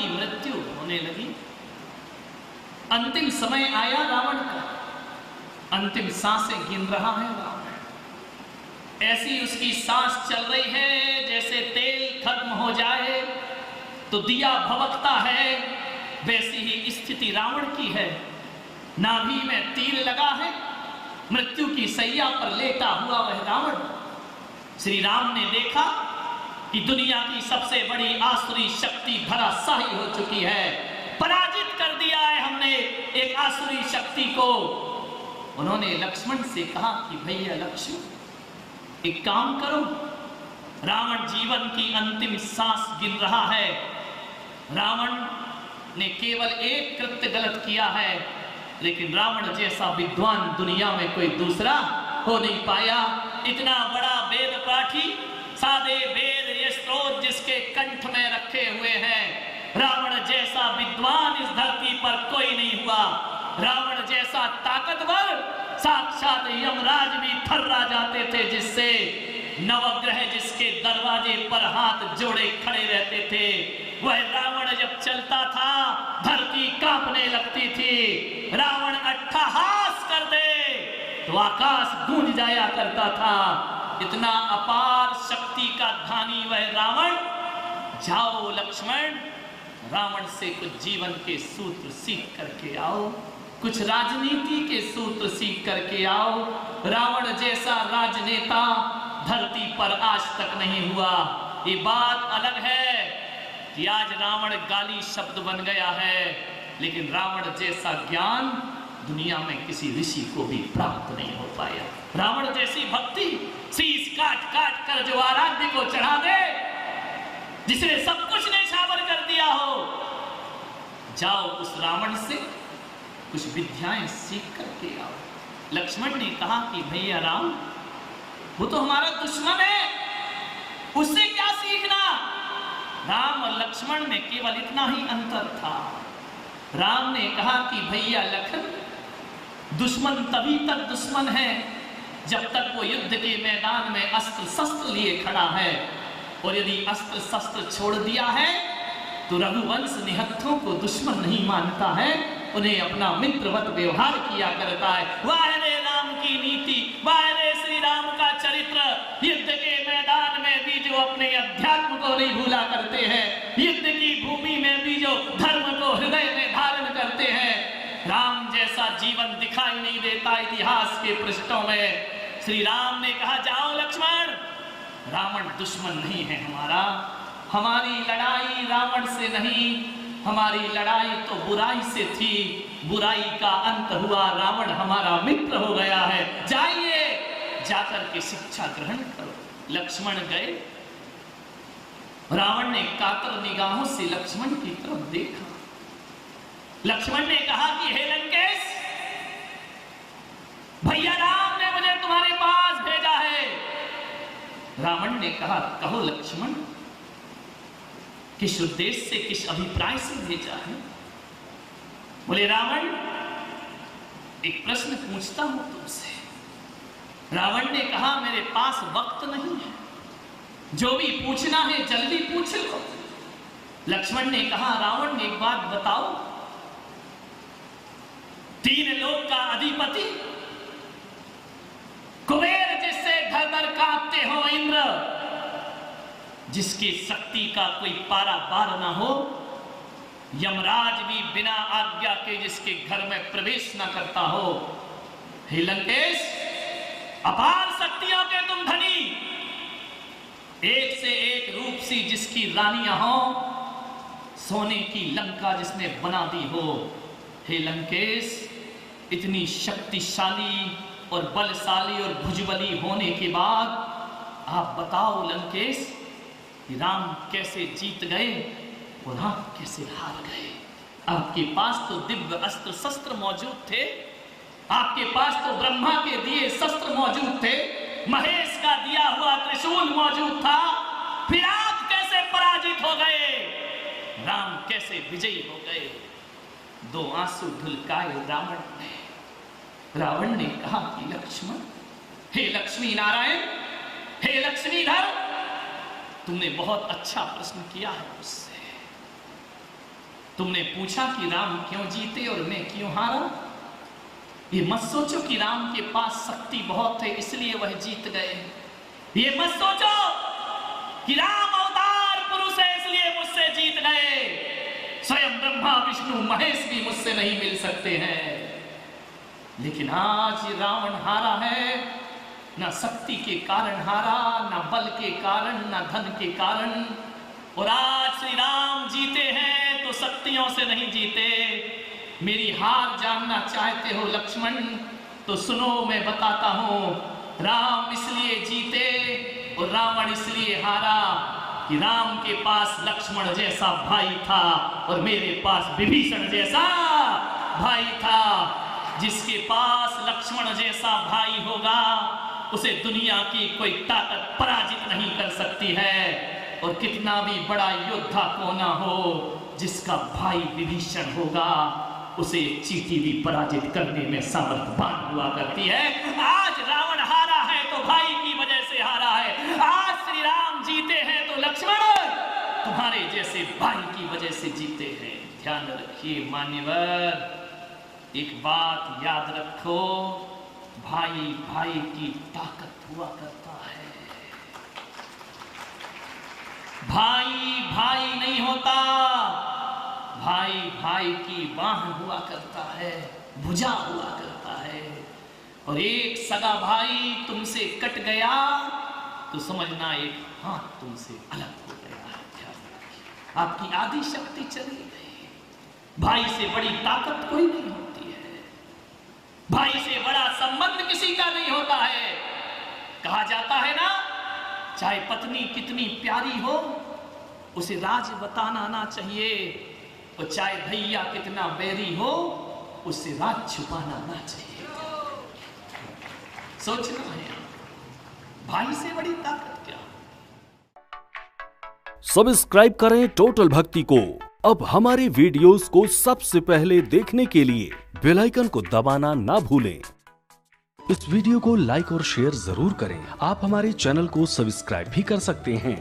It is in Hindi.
की मृत्यु होने लगी। अंतिम समय आया रावण का, अंतिम सांसें गिन रहा है रावण। ऐसी उसकी सांस चल रही है जैसे तेल खत्म हो जाए तो दिया भभकता है, वैसी ही स्थिति रावण की है। नाभि में तीर लगा है, मृत्यु की सैया पर लेटा हुआ वह रावण। श्री राम ने देखा कि दुनिया की सबसे बड़ी आसुरी शक्ति धराशायी हो चुकी है, पराजित कर दिया है हमने एक आसुरी शक्ति को। उन्होंने लक्ष्मण से कहा कि भैया लक्ष्मण एक काम करो, रावण जीवन की अंतिम सांस गिन रहा है। रावण ने केवल एक कृत्य गलत किया है, लेकिन रावण जैसा विद्वान दुनिया में कोई दूसरा हो नहीं पाया। इतना बड़ा वेद पाठी, सादे वेद ये स्रोत जिसके कंठ में रखे हुए हैं, रावण जैसा विद्वान इस धरती पर कोई नहीं हुआ। रावण जैसा ताकतवर साक्षात यमराज भी थर्रा जाते थे, जिससे नवग्रह जिसके दरवाजे पर हाथ जोड़े खड़े रहते थे। वह रावण जब चलता था धरती कांपने लगती थी। रावण अट्टहास कर दे तो आकाश गूंज जाया करता था। इतना अपार शक्ति का धानी वह रावण। जाओ लक्ष्मण, रावण से कुछ जीवन के सूत्र सीख करके आओ, कुछ राजनीति के सूत्र सीख करके आओ। रावण जैसा राजनेता धरती पर आज तक नहीं हुआ। ये बात अलग है कि आज रावण गाली शब्द बन गया है, लेकिन रावण जैसा ज्ञान दुनिया में किसी ऋषि को भी प्राप्त नहीं हो पाया। रावण जैसी भक्ति शीश काट काट कर जो आराध्य को चढ़ा दे, जिसने सब कुछ न्यौछावर कर दिया हो। जाओ उस रावण से कुछ विद्याएं सीख करके आओ। लक्ष्मण ने कहा कि भैया राम, वो तो हमारा दुश्मन है, उससे क्या सीखना। राम और लक्ष्मण में केवल इतना ही अंतर था। राम ने कहा कि भैया लखन, दुश्मन तभी तक दुश्मन है जब तक वो युद्ध के मैदान में अस्त्र शस्त्र लिए खड़ा है, और यदि अस्त्र शस्त्र छोड़ दिया है तो रघुवंश निहत्थों को दुश्मन नहीं मानता है, उन्हें अपना मित्रवत व्यवहार किया करता है। वाह रे राम की नीति, वाह रे श्री राम का चरित्र। युद्ध के मैदान में भी जो अपने अध्यात्म को नहीं भूला करते हैं, युद्ध की भूमि में भी जो धर्म को हृदय में धारण करते हैं, राम जैसा जीवन दिखाई नहीं देता इतिहास के पृष्ठों में। श्री राम ने कहा जाओ लक्ष्मण, रावण दुश्मन नहीं है हमारा, हमारी लड़ाई रावण से नहीं, हमारी लड़ाई तो बुराई से थी। बुराई का अंत हुआ, रावण हमारा मित्र हो गया है। जाइए, जाकर के शिक्षा ग्रहण करो। लक्ष्मण गए। रावण ने कातर निगाहों से लक्ष्मण की तरफ देखा। लक्ष्मण ने कहा कि हे लंकेश, भैया राम ने मुझे तुम्हारे पास भेजा है। रावण ने कहा कहो लक्ष्मण, किस उद्देश्य से, किस अभिप्राय से भेजा है। बोले रावण, एक प्रश्न पूछता हूं तुमसे। रावण ने कहा मेरे पास वक्त नहीं है, जो भी पूछना है जल्दी पूछ लो। लक्ष्मण ने कहा रावण एक बात बताओ, तीन लोक का अधिपति कुबेर जिससे घर घर कांपते हो इंद्र, जिसकी शक्ति का कोई पारा पार ना हो, यमराज भी बिना आज्ञा के जिसके घर में प्रवेश न करता हो। हे लंकेश, अपार शक्तियों के तुम धनी, एक से एक रूप सी जिसकी रानियां हो, सोने की लंका जिसने बना दी हो। हे लंकेश, इतनी शक्तिशाली और बलशाली और भुजबली होने के बाद आप बताओ लंकेश, राम कैसे जीत गए और आप कैसे हार गए। आपके पास तो दिव्य अस्त्र शस्त्र मौजूद थे, आपके पास तो ब्रह्मा के दिए शस्त्र मौजूद थे, महेश का दिया हुआ त्रिशूल मौजूद था, फिर आप कैसे पराजित हो गए, राम कैसे विजयी हो गए। दो आंसू ढुलकाए रावण ने कहा कि लक्ष्मण, हे लक्ष्मी नारायण, हे लक्ष्मीधर, तुमने बहुत अच्छा प्रश्न किया है मुझसे। तुमने पूछा कि राम क्यों जीते और मैं क्यों हारा? ये मत सोचो कि राम के पास शक्ति बहुत है इसलिए वह जीत गए। ये मत सोचो कि राम अवतार पुरुष है इसलिए मुझसे जीत गए। स्वयं ब्रह्मा विष्णु महेश भी मुझसे नहीं मिल सकते हैं। लेकिन आज रावण हारा है, ना शक्ति के कारण हारा, ना बल के कारण, ना धन के कारण। और आज श्री राम जीते हैं तो शक्तियों से नहीं जीते। मेरी हार जानना चाहते हो लक्ष्मण तो सुनो, मैं बताता हूं। राम इसलिए जीते और रावण इसलिए हारा कि राम के पास लक्ष्मण जैसा भाई था और मेरे पास विभीषण जैसा भाई था। जिसके पास लक्ष्मण जैसा भाई होगा उसे दुनिया की कोई ताकत पराजित नहीं कर सकती है। और कितना भी बड़ा योद्धा क्यों ना हो, जिसका भाई विभीषण होगा उसे चींटी भी पराजित करने में सामर्थ्यवान हुआ करती है। आज रावण हारा है तो भाई की वजह से हारा है। आज श्री राम जीते हैं तो लक्ष्मण तुम्हारे जैसे भाई की वजह से जीते हैं। ध्यान रखिए मान्यवर, एक बात याद रखो, भाई भाई की ताकत हुआ करता है। भाई भाई नहीं होता, भाई भाई की बाह हुआ करता है, भुजा हुआ करता है। और एक सगा भाई तुमसे कट गया तो समझना एक हाथ तुमसे अलग हो गया है। आपकी आधी शक्ति चली गई। भाई से बड़ी ताकत कोई नहीं होती है। भाई से बड़ा संबंध किसी का नहीं होता है। कहा जाता है ना, चाहे पत्नी कितनी प्यारी हो उसे राज बताना आना चाहिए, और चाहे भैया कितना बैरी हो उससे राज छुपाना आना चाहिए। सोचना है भाई से बड़ी ताकत क्या। सब्सक्राइब करें टोटल भक्ति को। अब हमारे वीडियोस को सबसे पहले देखने के लिए बेल आइकन को दबाना ना भूलें। इस वीडियो को लाइक और शेयर जरूर करें। आप हमारे चैनल को सब्सक्राइब भी कर सकते हैं।